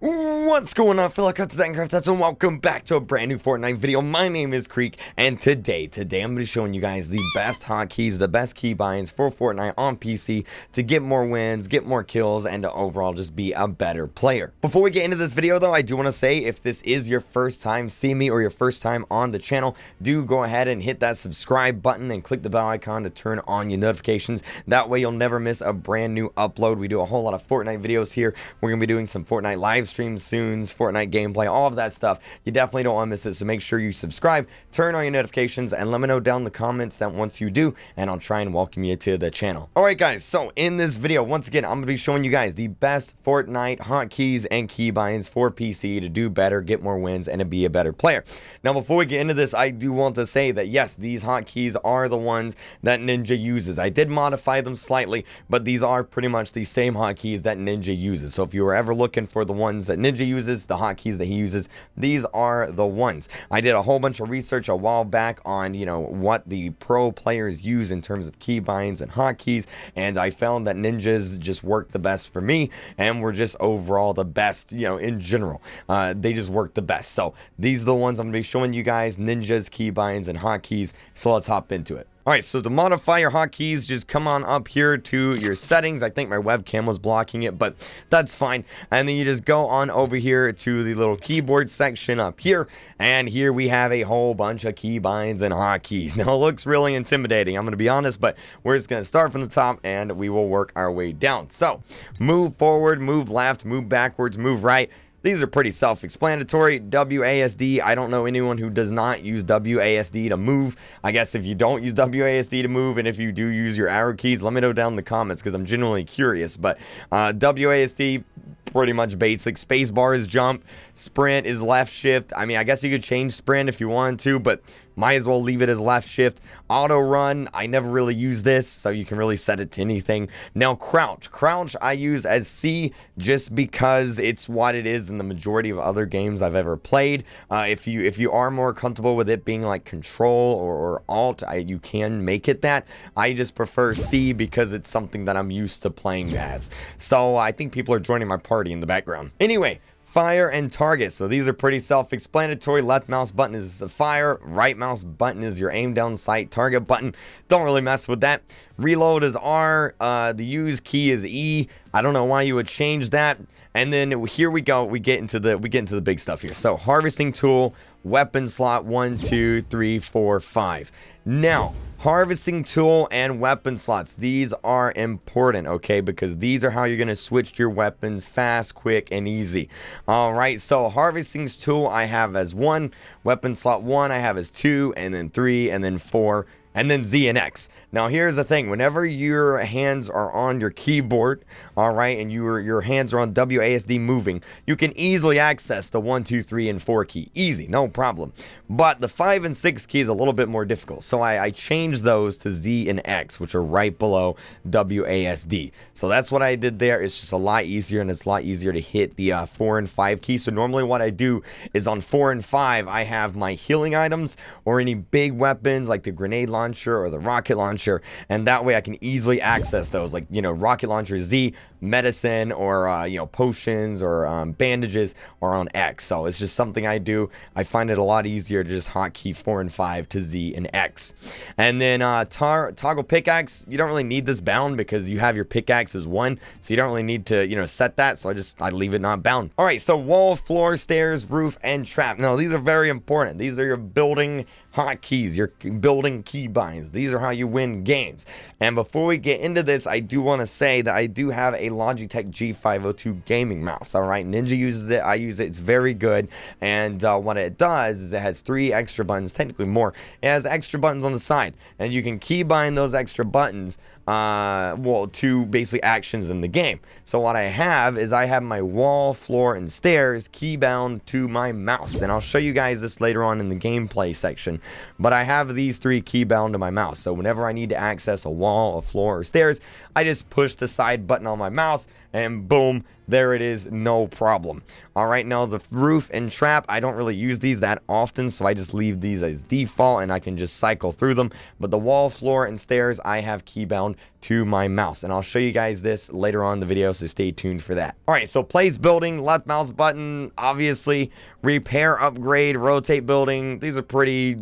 What's going on, fellow KreekCraft, and welcome back to a brand new Fortnite video. My name is Kreek, and today I'm going to be showing you guys the best hotkeys, the best keybinds for Fortnite on PC to get more wins, get more kills, and to overall just be a better player. Before we get into this video, though, I do want to say if this is your first time seeing me or your first time on the channel, do go ahead and hit that subscribe button and click the bell icon to turn on your notifications. That way you'll never miss a brand new upload. We do a whole lot of Fortnite videos here. We're going to be doing some Fortnite live streams soon, Fortnite gameplay, all of that stuff. You definitely don't want to miss it, so make sure you subscribe, turn on your notifications, and let me know down in the comments that once you do, and I'll try and welcome you to the channel. Alright guys, so in this video, once again, I'm going to be showing you guys the best Fortnite hotkeys and keybinds for PC to do better, get more wins, and to be a better player. Now before we get into this, I do want to say that yes, these hotkeys are the ones that Ninja uses. I did modify them slightly, but these are pretty much the same hotkeys that Ninja uses. So if you were ever looking for the ones that Ninja uses, the hotkeys that he uses, these are the ones. I did a whole bunch of research a while back on, what the pro players use in terms of keybinds and hotkeys, and I found that Ninjas just work the best for me, and were just overall the best, in general. They just work the best. So these are the ones I'm going to be showing you guys, Ninjas, keybinds, and hotkeys. So let's hop into it. Alright, so to modify your hotkeys, just come on up here to your settings. I think my webcam was blocking it, but that's fine. And then you just go on over here to the little keyboard section up here. And here we have a whole bunch of keybinds and hotkeys. Now, it looks really intimidating, I'm going to be honest, but we're just going to start from the top and we will work our way down. So, move forward, move left, move backwards, move right. These are pretty self-explanatory. WASD, I don't know anyone who does not use WASD to move. I guess if you don't use WASD to move, and if you do use your arrow keys, let me know down in the comments because I'm genuinely curious. But WASD, pretty much basic. Spacebar is jump. Sprint is left shift. I mean, I guess you could change sprint if you wanted to, but might as well leave it as left shift. Auto run, I never really use this, so you can really set it to anything. Now crouch. Crouch I use as C just because it's what it is in the majority of other games I've ever played. If you are more comfortable with it being like control or alt, you can make it that. I just prefer C because it's something that I'm used to playing as. So I think people are joining my party in the background. Anyway, fire and target. So these are pretty self-explanatory. Left mouse button is the fire. Right mouse button is your aim down sight. Target button, don't really mess with that. Reload is R. The use key is E. I don't know why you would change that. And then here we go. We get into the big stuff here. So harvesting tool, weapon slot 1, 2, 3, 4, 5. Now, harvesting tool and weapon slots, these are important, okay, because these are how you're going to switch your weapons fast, quick, and easy. All right, so harvesting tool I have as 1, weapon slot 1 I have as 2, and then 3, and then 4, and then Z and X. Now here's the thing, whenever your hands are on your keyboard, all right, and your hands are on WASD moving, you can easily access the 1, 2, 3, and 4 key. Easy, no problem. But the 5 and 6 key is a little bit more difficult. So I changed those to Z and X, which are right below WASD. So that's what I did there. It's just a lot easier, and it's a lot easier to hit the 4 and 5 key. So normally what I do is on 4 and 5, I have my healing items or any big weapons like the grenade launcher or the rocket launcher, and that way I can easily access those, like rocket launcher Z, medicine, or potions or bandages are on X. So it's just something I do. I find it a lot easier to just hotkey 4 and 5 to Z and X. And then toggle pickaxe, you don't really need this bound because you have your pickaxe as 1, so you don't really need to set that, so I leave it not bound. All right, so wall, floor, stairs, roof, and trap. Now these are very important. These are your building hotkeys, your building keybinds. These are how you win games. And before we get into this, I do want to say that I do have a Logitech G502 gaming mouse. All right, Ninja uses it, I use it, it's very good. And what it does is it has 3 extra buttons, technically more. It has extra buttons on the side, and you can keybind those extra buttons to basically actions in the game. So what I have is I have my wall, floor, and stairs keybound to my mouse, and I'll show you guys this later on in the gameplay section, but I have these 3 keybound to my mouse. So whenever I need to access a wall, a floor, or stairs, I just push the side button on my mouse and boom, there it is, no problem. All right, now the roof and trap, I don't really use these that often, so I just leave these as default and I can just cycle through them. But the wall, floor, and stairs, I have keybound to my mouse, and I'll show you guys this later on in the video, so stay tuned for that. All right, so place building, left mouse button, obviously repair, upgrade, rotate building. These are pretty,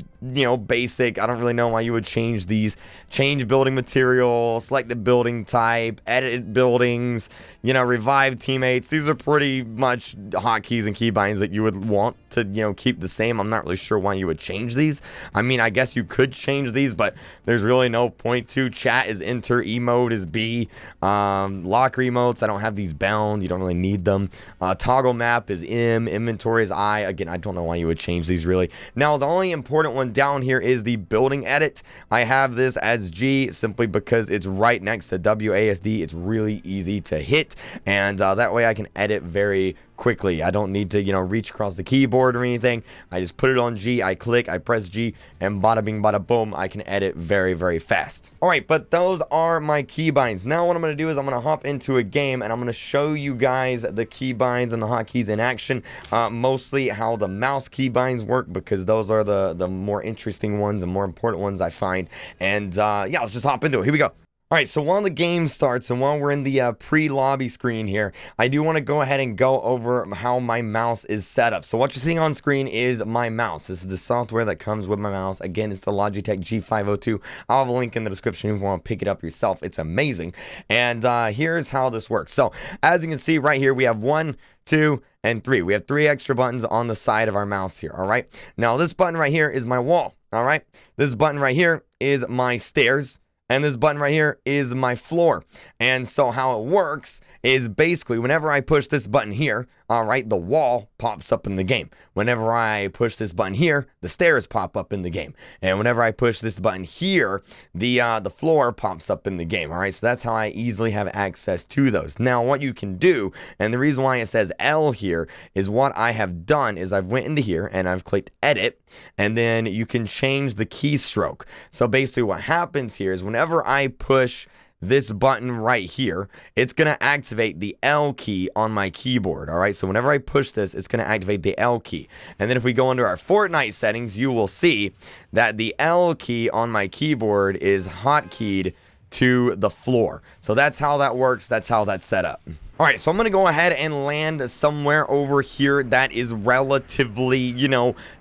basic. I don't really know why you would change these. Change building material, select the building type, edit buildings, revive teammates. These are pretty much hotkeys and keybinds that you would want to, keep the same. I'm not really sure why you would change these. I mean, I guess you could change these, but there's really no point to. Chat is enter, emote is B, locker emotes, I don't have these bound, you don't really need them. Toggle map is M, inventory is I. Again, I don't know why you would change these really. Now, the only important one down here is the building edit. I have this as G simply because it's right next to WASD. It's really easy to hit, and that way I can edit very quickly. I don't need to, reach across the keyboard or anything. I just put it on G, I click, I press G, and bada bing, bada boom, I can edit very, very fast. All right, but those are my keybinds. Now what I'm going to do is I'm going to hop into a game, and I'm going to show you guys the keybinds and the hotkeys in action, mostly how the mouse keybinds work, because those are the more interesting ones and more important ones I find. And yeah, let's just hop into it. Here we go. All right, so while the game starts and while we're in the pre-lobby screen here, I do want to go ahead and go over how my mouse is set up. So what you're seeing on screen is my mouse. This is the software that comes with my mouse. Again, it's the Logitech G502. I'll have a link in the description if you want to pick it up yourself. It's amazing. And here's how this works. So as you can see right here, we have 1, 2, and 3. We have 3 extra buttons on the side of our mouse here, all right? Now, this button right here is my wall, all right? This button right here is my stairs. And this button right here is my floor. And so how it works is basically whenever I push this button here, all right, the wall pops up in the game. Whenever I push this button here, the stairs pop up in the game. And whenever I push this button here, the floor pops up in the game. All right, so that's how I easily have access to those. Now, what you can do, and the reason why it says L here, is what I have done is I've went into here and I've clicked edit, and then you can change the keystroke. So basically what happens here is whenever I push this button right here, it's going to activate the L key on my keyboard. All right, so whenever I push this, it's going to activate the L key. And then if we go under our Fortnite settings, you will see that the L key on my keyboard is hotkeyed to the floor. So that's how that works. That's how that's set up. All right, so I'm going to go ahead and land somewhere over here that is relatively,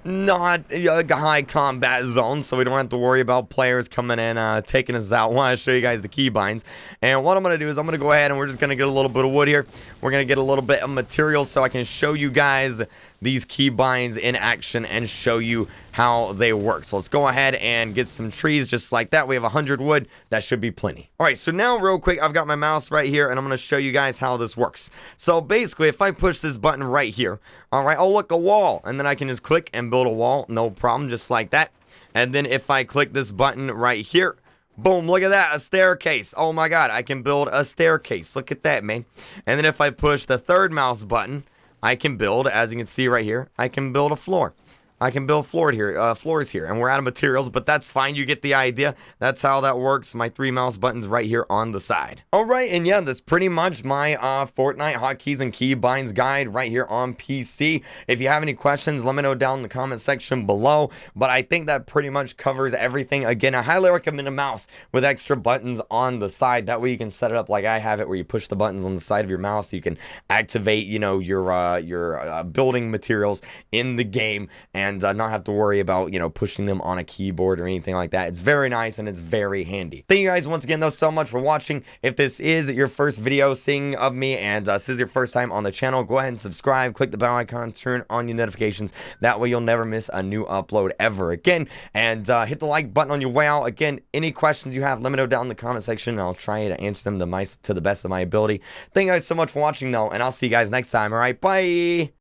not a high combat zone, so we don't have to worry about players coming in, taking us out. I want to show you guys the keybinds. And what I'm going to do is I'm going to go ahead and we're just going to get a little bit of wood here. We're going to get a little bit of material so I can show you guys these keybinds in action and show you how they work. So let's go ahead and get some trees just like that. We have 100 wood. That should be plenty. All right, so now real quick, I've got my mouse right here and I'm going to show you guys how this works. So basically, if I push this button right here, all right, oh, look, a wall. And then I can just click and build a wall. No problem, just like that. And then if I click this button right here, boom, look at that, a staircase. Oh my God, I can build a staircase. Look at that, man. And then if I push the third mouse button, I can build, as you can see right here, I can build a floor. I can build floors here, and we're out of materials, but that's fine. You get the idea. That's how that works. My 3 mouse buttons right here on the side. All right, and yeah, that's pretty much my Fortnite hotkeys and keybinds guide right here on PC. If you have any questions, let me know down in the comment section below, but I think that pretty much covers everything. Again, I highly recommend a mouse with extra buttons on the side. That way you can set it up like I have it, where you push the buttons on the side of your mouse. You can activate, your building materials in the game, and not have to worry about, pushing them on a keyboard or anything like that. It's very nice and it's very handy. Thank you guys once again, though, so much for watching. If this is your first video seeing of me and this is your first time on the channel, go ahead and subscribe, click the bell icon, turn on your notifications. That way you'll never miss a new upload ever again. And hit the like button on your way out. Again, any questions you have, let me know down in the comment section and I'll try to answer them to the best of my ability. Thank you guys so much for watching, though, and I'll see you guys next time. All right, bye.